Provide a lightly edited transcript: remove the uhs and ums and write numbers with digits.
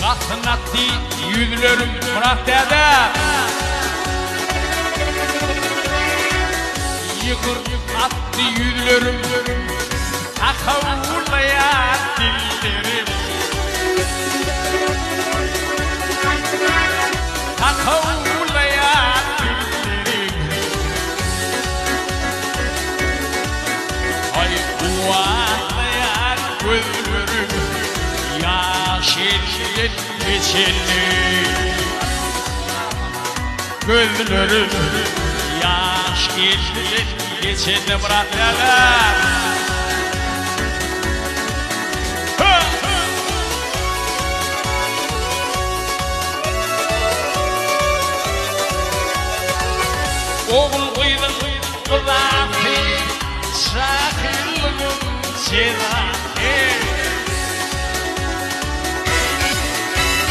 Kalktın attı yüzlerim Murat dede. Yıkır attı yüzlerim, akavurlayan dillerim. Akavurlayan dillerim. Ay uvatlayan gözlerim, yaş elin geçeni. Gözlerim yaş elin geçeni Murat dedem. Oğul koydun kulağını, şakırlığın seni.